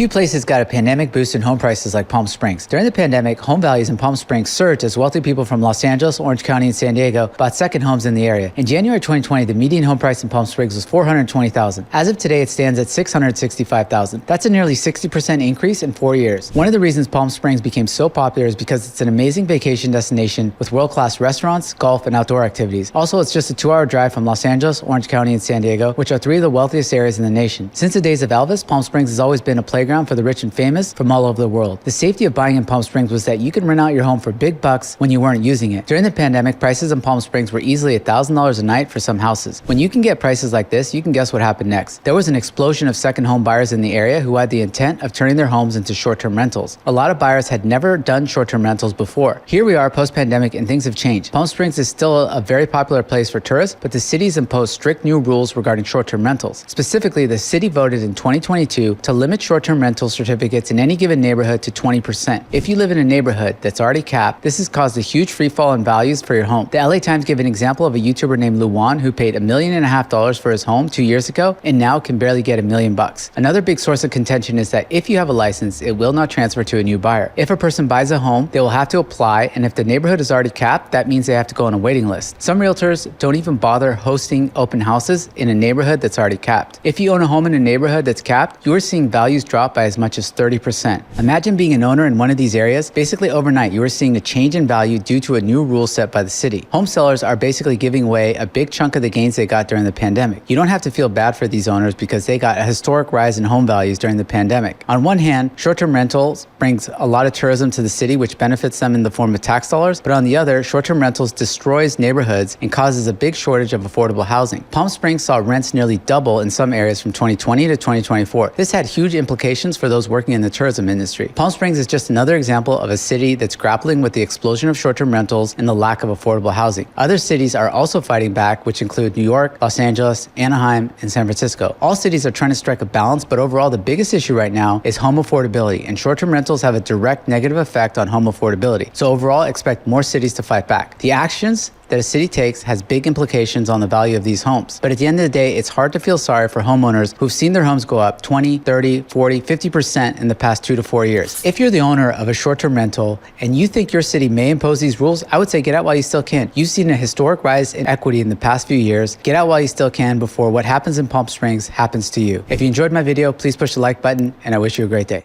Few places got a pandemic boost in home prices like Palm Springs. During the pandemic, home values in Palm Springs surged as wealthy people from Los Angeles, Orange County, and San Diego bought second homes in the area. In January 2020, the median home price in Palm Springs was $420,000. As of today, it stands at $665,000. That's a nearly 60% increase in 4 years. One of the reasons Palm Springs became so popular is because it's an amazing vacation destination with world-class restaurants, golf, and outdoor activities. Also, it's just a 2-hour drive from Los Angeles, Orange County, and San Diego, which are 3 of the wealthiest areas in the nation. Since the days of Elvis, Palm Springs has always been a playground for the rich and famous from all over the world. The safety of buying in Palm Springs was that you could rent out your home for big bucks when you weren't using it. During the pandemic, prices in Palm Springs were easily $1,000 a night for some houses. When you can get prices like this, you can guess what happened next. There was an explosion of second home buyers in the area who had the intent of turning their homes into short-term rentals. A lot of buyers had never done short-term rentals before. Here we are post-pandemic and things have changed. Palm Springs is still a very popular place for tourists, but the city's imposed strict new rules regarding short-term rentals. Specifically, the city voted in 2022 to limit short-term rental certificates in any given neighborhood to 20%. If you live in a neighborhood that's already capped, this has caused a huge free fall in values for your home. The LA Times gave an example of a YouTuber named Luwan who paid $1.5 million for his home 2 years ago and now can barely get $1 million. Another big source of contention is that if you have a license, it will not transfer to a new buyer. If a person buys a home, they will have to apply, and if the neighborhood is already capped, that means they have to go on a waiting list. Some realtors don't even bother hosting open houses in a neighborhood that's already capped. If you own a home in a neighborhood that's capped, you are seeing values drop by as much as 30%. Imagine being an owner in one of these areas. Basically overnight, you are seeing a change in value due to a new rule set by the city. Home sellers are basically giving away a big chunk of the gains they got during the pandemic. You don't have to feel bad for these owners because they got a historic rise in home values during the pandemic. On one hand, short-term rentals brings a lot of tourism to the city, which benefits them in the form of tax dollars. But on the other, short-term rentals destroys neighborhoods and causes a big shortage of affordable housing. Palm Springs saw rents nearly double in some areas from 2020 to 2024. This had huge implications for those working in the tourism industry. Palm Springs is just another example of a city that's grappling with the explosion of short-term rentals and the lack of affordable housing. Other cities are also fighting back, which include New York, Los Angeles, Anaheim, and San Francisco. All cities are trying to strike a balance, but overall, the biggest issue right now is home affordability, and short-term rentals have a direct negative effect on home affordability. So overall, expect more cities to fight back. The actions that a city takes has big implications on the value of these homes. But at the end of the day, it's hard to feel sorry for homeowners who've seen their homes go up 20, 30, 40, 50% in the past 2 to 4 years. If you're the owner of a short-term rental and you think your city may impose these rules, I would say get out while you still can. You've seen a historic rise in equity in the past few years. Get out while you still can before what happens in Palm Springs happens to you. If you enjoyed my video, please push the like button, and I wish you a great day.